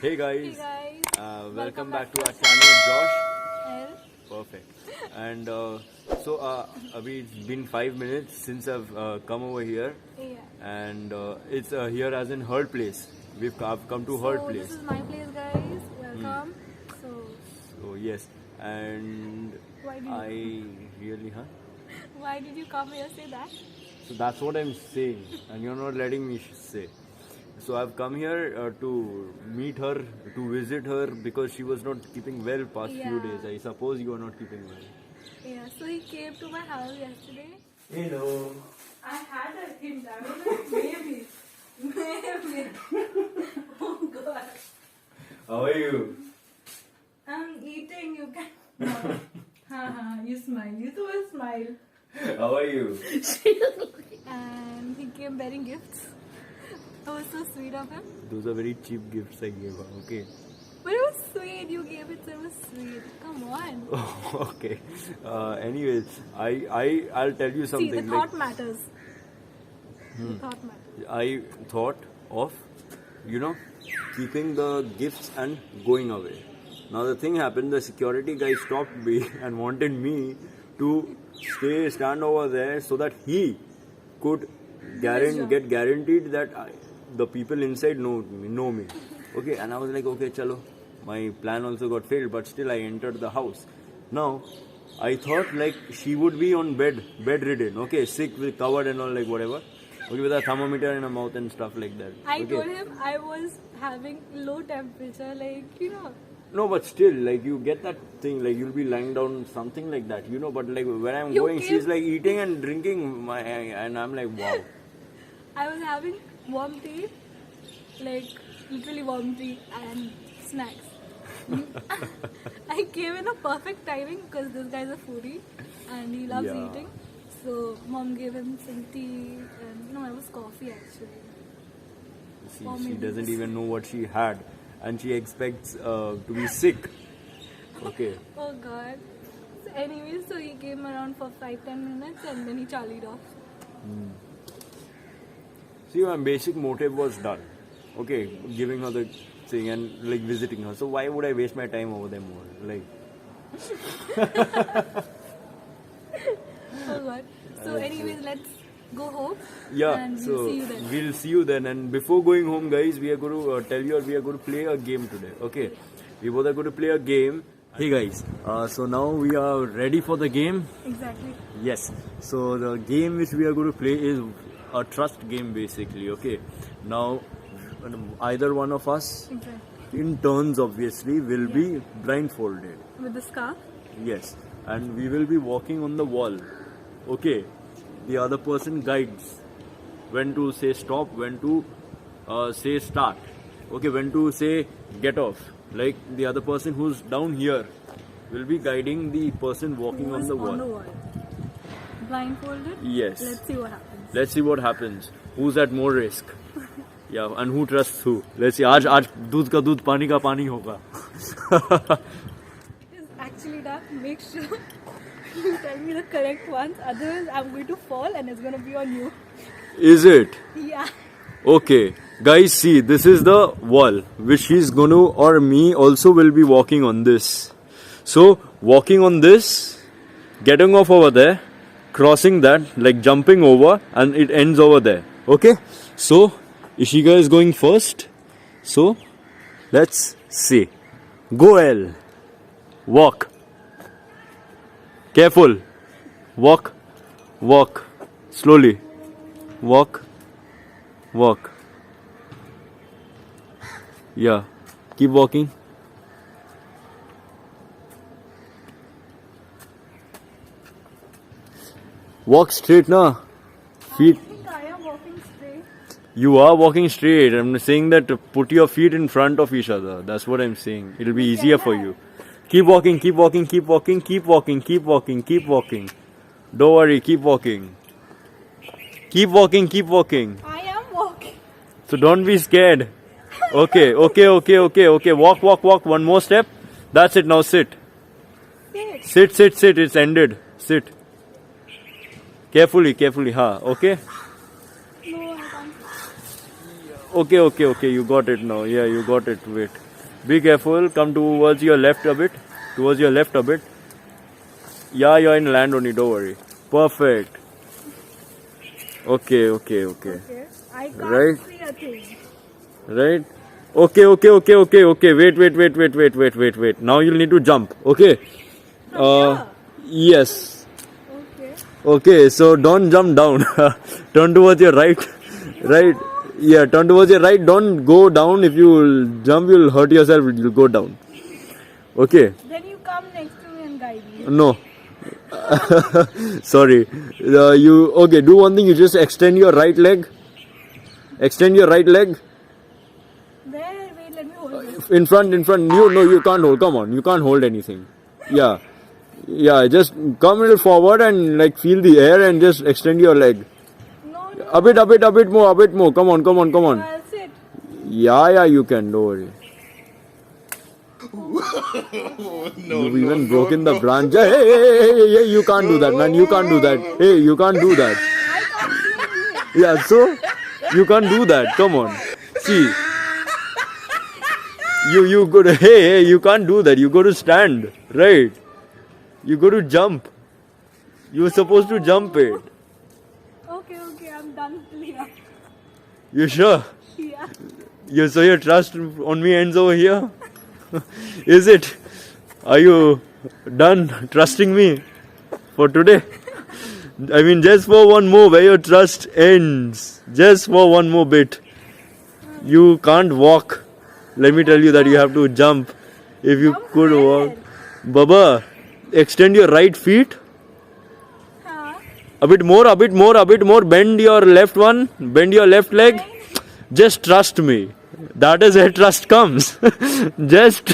Hey guys, Hey guys, welcome back to our channel, Josh. Well, Perfect. And Abhi, it's been 5 minutes since I've come over here, yeah. and it's here as in her place. I've come to her So place. this is my place, guys. Welcome. So So yes, and why did I you really, huh? why did you come here? Say that. So that's what I'm saying, and you're not letting me say. So I've come here to meet her, to visit her because she was not keeping well past few Yeah. days. I suppose you are not keeping well. Yeah. So he came to my house yesterday. Hello. I had a hint. I was like, maybe. Oh God. How are you? I'm eating. You can. No. Haha. You smile. You too will smile. How are you? And he came bearing gifts. It was so sweet of him. Those are very cheap gifts I gave her. Okay. But it was sweet. You gave it, so it was sweet. Come on. Okay. Anyways, I'll tell you See, something. the thought matters. The thought matters. I thought of, keeping the gifts and going away. Now the thing happened, the security guy stopped me and wanted me to stand over there so that he could get guaranteed that the people inside know me. Okay, and I was like, okay, chalo. My plan also got failed, but still I entered the house. Now, I thought like she would be on bedridden, okay, sick with covered and all, like whatever. Okay, with a thermometer in her mouth and stuff like that. I Okay. told him I was having low temperature, No, but still, like you get that thing, like you'll be lying down, something like that, But like when I'm You going, came- she's like eating and drinking, and I'm like, wow. I was having warm tea, like literally warm tea and snacks. I came in a perfect timing because this guy's a foodie and he loves Yeah. eating. So mom gave him some tea and no, it was coffee actually. Or She maybe doesn't this- even know what she had, and she expects to be sick. Okay. Oh God. So anyway, so he came around for 5-10 minutes and then he charlied off. See, my basic motive was done. Okay, giving her the thing and like visiting her. So why would I waste my time over there more? Like, Oh God. So anyways, let's go home. yeah. And So we'll see you then. we'll see you then. And before going home, guys, we are going to tell you we are going to play a game today. Okay, we both are going to play a game. Hey guys, so now we are ready for the game. Exactly. Yes. So the game which we are going to play is a trust game basically. Okay. Now either one of us, Exactly. in turns obviously, will be blindfolded. With the scarf. Yes. And we will be walking on the wall. Okay. The other person guides when to say stop, when to say start. Okay, when to say get off. Like the other person who's down here will be guiding the person walking Who on is the wall. wall. Blindfolded. Yes. Let's see what happens. Let's see what happens. Who's at more risk? Yeah, and who trusts who? Let's see. आज दूध का दूध पानी का पानी होगा. It's actually done. Make sure you tell me the correct ones. Otherwise, I'm going to fall and it's going to be on you. Is it? Yeah. Okay. Guys, see, this is the wall which she's going to, or me also will be walking on this. So, walking on this, getting off over there, crossing that, like jumping over, and it ends over there. Okay? So, Ishika is going first. So, let's see. Go L. Walk. Careful. Walk. Walk. Slowly. Walk. Walk. Yeah. Keep walking. Walk straight now. Feet. I think I am walking straight. You are walking straight. I'm saying that put your feet in front of each other. That's what I'm saying. It'll be easier for you. Keep walking, keep walking, keep walking, keep walking, keep walking, keep walking. Don't worry, keep walking. Keep walking, keep walking. I am walking. So don't be scared. Okay. Walk, walk, walk. One more step. That's it. Now sit. Sit. Sit. It's ended. Sit. Carefully. Okay. No, I can't. Okay. You got it now. Yeah, you got it. Wait. Be careful. Come towards your left a bit. Towards your left a bit. Yeah, you're in land only. Don't worry. Perfect. Okay. Okay. I can't Right. see a thing. Right? Okay. Wait. Now you'll need to jump. Okay? Yeah. Yes. Okay. Okay, so don't jump down. Turn towards your right. Right? Yeah, turn towards your right. Don't go down. If you jump, you'll hurt yourself. You'll go down. Okay? Then you come next to me and guide me. No. Sorry. Okay, do one thing. You just extend your right leg. Extend your right leg. Where? Wait, let me hold this. In front. You can't hold. Come on. You can't hold anything. Yeah. Just come a little forward and like feel the air and just extend your leg. No. A bit more. Come on. I'll sit. Yeah, you can. Don't worry. You've even broken the branch. Hey, you can't do that, man. You can't do that. Hey, you can't do that. I can't see it. Yeah, so you can't do that. Come on. See. You go to, hey, you can't do that. You go to stand. Right. You go to jump. You're supposed to jump it. Okay, I'm done here. You sure? Yeah. So your trust on me ends over here? Is it? Are you done trusting me for today? I mean, just for one more, where your trust ends. Just for one more bit. You can't walk. Let me tell you that you have to jump. If you Jump could where? walk. Baba, extend your right feet. Huh? A bit more. Bend your left one. Bend your left leg. Just trust me. That is where trust comes. Just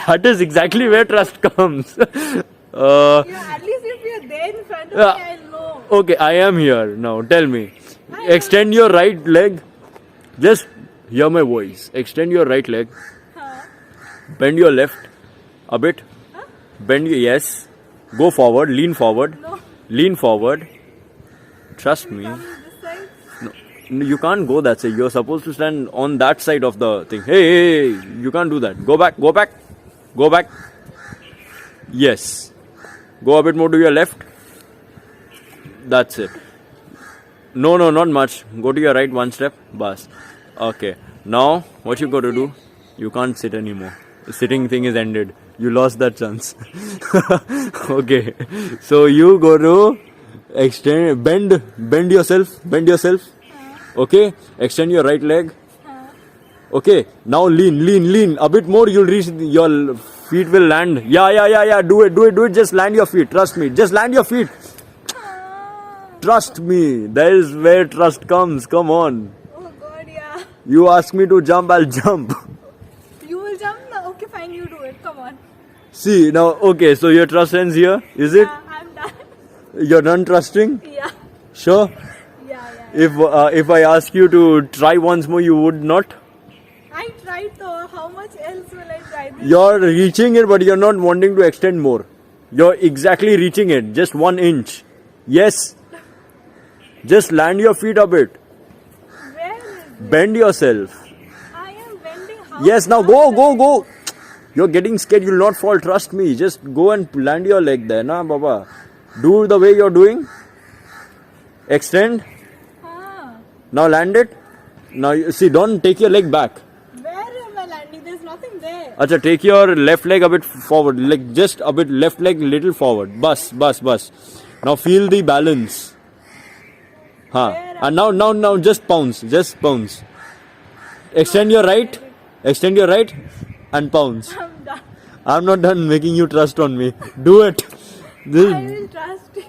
that is exactly where trust comes. Yeah, at least if you're there in front of me, I'll know. Okay, I am here now. Tell me. Extend your right leg. Just hear my voice. Extend your right leg. Huh? Bend your left a bit. Bend your yes. Go forward. Lean forward. No. Lean forward. Trust me. Come this side. No, you can't go that side. You're supposed to stand on that side of the thing. Hey, you can't do that. Go back. Yes. Go a bit more to your left. That's it. No, not much. Go to your right one step. Bas. Okay. Now, what you got to do? You can't sit anymore. The sitting thing is ended. You lost that chance. Okay. So you go to extend, bend yourself. Okay. Extend your right leg. Okay. Now lean. A bit more. You'll reach. Your feet will land. Yeah. Do it. Just land your feet. Trust me. Just land your feet. Trust me. That is where trust comes. Come on. Oh God, yeah. You ask me to jump, I'll jump. You will jump now? Okay, fine, you do it. Come on. See, now, okay, so your trust ends here, is it? Yeah, I'm done. You're done trusting? Yeah. Sure? Yeah. If I ask you to try once more, you would not? I tried though. How much else will I try this? You're reaching it, but you're not wanting to extend more. You're exactly reaching it, just 1 inch. Yes. Just land your feet a bit. Where is it? Bend yourself. I am bending. How Yes, now fast go. You're getting scared, you'll not fall, trust me. Just go and land your leg there, na baba. Do the way you're doing. Extend. Ah, Now land it. Now see, don't take your leg back. where am I landing? There's nothing there. Acha, take your left leg a bit forward. Like just a bit left leg little forward. Bus. Now feel the balance. And now just pounce. Extend your right and pounce. I'm done. I'm not done making you trust on me. Do it. I will trust you.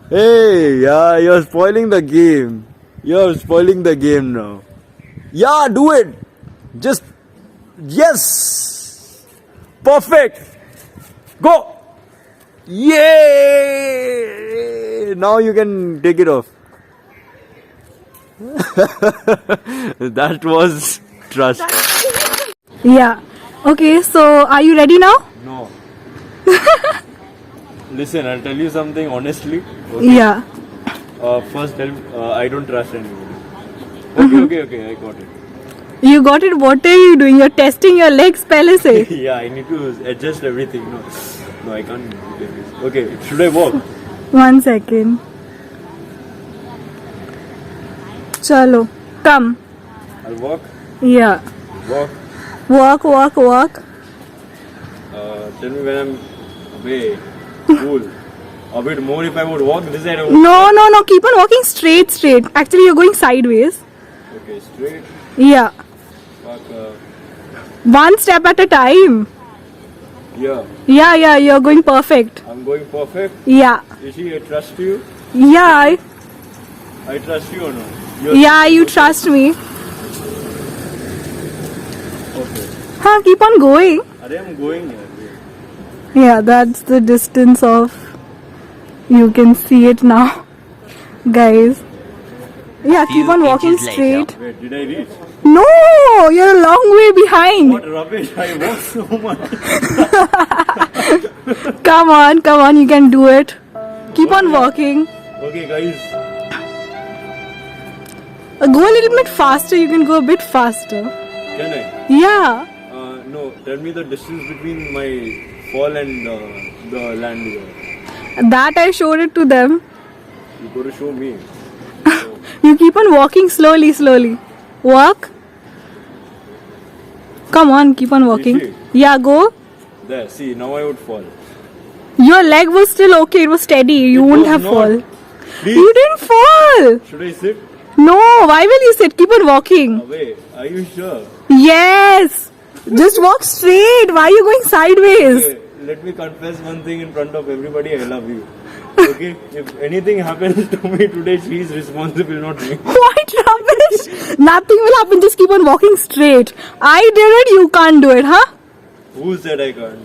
Hey, yeah, you're spoiling the game. Now. Yeah, do it. Just, yes. Perfect. Go. Yay. Now you can take it off. That was trust. Yeah. Okay, so are you ready now? No. Listen, I'll tell you something honestly. Yeah. First, I don't trust anybody. Okay, I got it. You got it. What are you doing? You're testing your legs पहले से. Yeah, I need to adjust everything. No, I can't do this. Okay, should I walk? 1 second. Chalo, come. I'll walk. Yeah. Walk. Walk. Tell me when I'm away. Cool. A bit more if I would walk this side. No. Keep on walking straight. Actually, you're going sideways. Okay, straight. Yeah. Walk. One step at a time. Yeah. Yeah. You're going perfect. I'm going perfect. Yeah. Ishi, I trust you. Yeah. I trust you or no? Yeah, you trust me. Okay. Huh, keep on going. I'm going here. Yeah, that's the distance of. You can see it now. Guys. Yeah, keep on walking inches later. straight. Wait, did I reach? No, you're a long way behind. What rubbish! I walk so much. Come on, you can do it. Keep on walking. Okay, guys. Go a little bit faster, you can go a bit faster. Can I? Yeah. No. Tell me the distance between my fall and the land here. That I showed it to them. You got to show me. You keep on walking slowly. Walk. Come on, keep on walking. Is she? Yeah, go. There. See, now I would fall. Your leg was still okay, it was steady. You It wouldn't was have not. fall. Please. You didn't fall. Should I sit? No, why will you sit? Keep on walking. Away. Are you sure? Yes. Just walk straight. Why are you going sideways? Okay, let me confess one thing in front of everybody. I love you. Okay? If anything happens to me today, she is responsible, not me. What rubbish? Nothing will happen. Just keep on walking straight. I did it. You can't do it, huh? Who said I can't?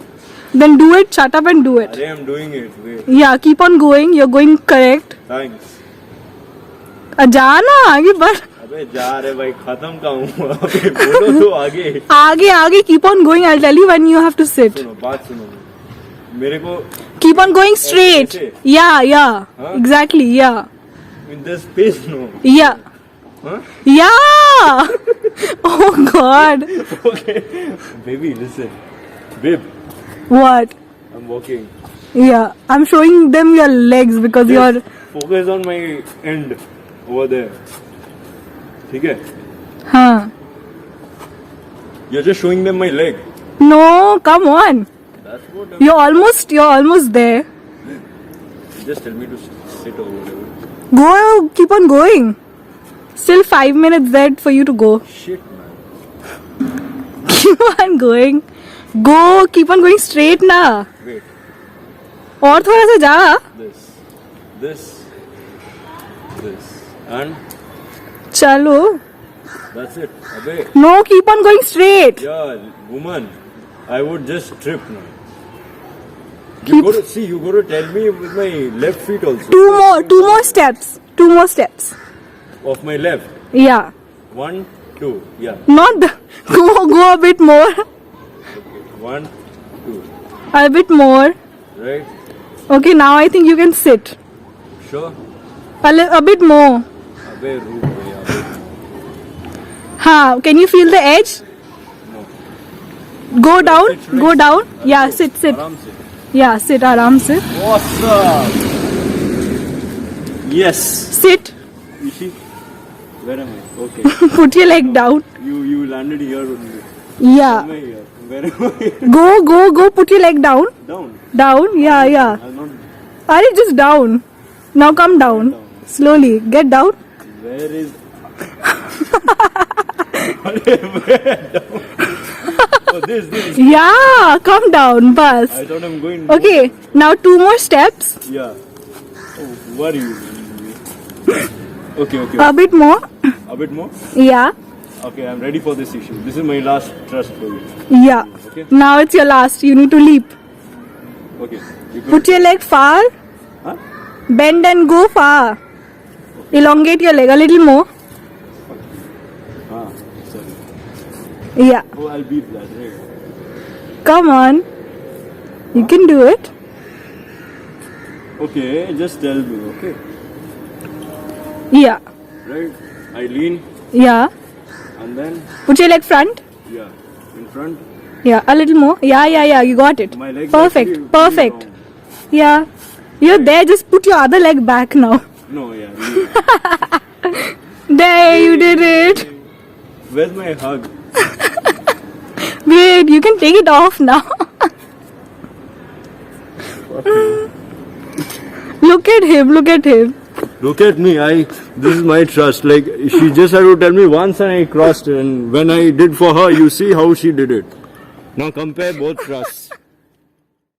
Then do it. Shut up and do it. I am doing it. Wait. Yeah, keep on going. You're going correct. Thanks. जाना आगे बढ़. अबे जा रहे भाई खत्म का हूँ अबे बोलो तो आगे आगे. Keep on going. I'll tell you when you have to sit. सुनो बात सुनो मेरे को Keep on going straight. ऐसे? Yeah. Huh? Exactly. Yeah. in the space no Yeah. huh? Yeah. Oh God. Okay baby listen babe What? I'm walking Yeah. I'm showing them your legs because you're. just focus on my end over there ठीक है Huh. you're just showing them my leg No. Come on. that's what You're almost there. just tell me to sit or whatever Go. Keep on going. Still 5 minutes there for you to go. shit man Keep on going. Go. Keep on going straight ना. wait और थोड़ा सा जा. this and चलो. that's it अबे No. Keep on going straight. yeah woman I would just trip now Keep- you got to tell me with my left feet also Two more steps. of my left Yeah. 1 2 yeah Not the. Go a bit more. okay 1 2 A bit more. right Okay. Now I think you can sit. sure A bit more. अबे रुक भैया अबे Huh. Can you feel the edge? no Go down. Should I Go sit? down. Yeah. Sit. आराम से Yeah. Sit. आराम से. what's up yes Sit. you see where am I okay Put your leg down. you landed here only Yeah. am I here where am I Go. Put your leg down. down Down. Yeah. I'm not Are you just down? Now come down. Slowly. Get down. where is अरे where down oh this Yeah. Come down. Bus. I thought I'm going Okay. Now 2 more steps. yeah oh what are you okay A bit more. a bit more Yeah. okay I'm ready for this issue this is my last trust for you Yeah. Okay. Now it's your last. You need to leap. okay you go Put your leg far. huh Bend and go far. Elongate your leg a little more. ah sorry Yeah. oh I'll beat that right Come on. You can do it. okay just tell me okay Yeah. right I lean Yeah. and And then, Put your leg front. yeah, in front. Yeah, a little more. Yeah, you got it. My legs Perfect, actually perfect. long. Yeah. You're there, just put your other leg back now. No, yeah. leave. There, you did it. Where's my hug? Wait, you can take it off now. Look at him, look at him. Look at me. This is my trust. Like, she just had to tell me once and I crossed. And when I did for her, you see how she did it. Now compare both trusts.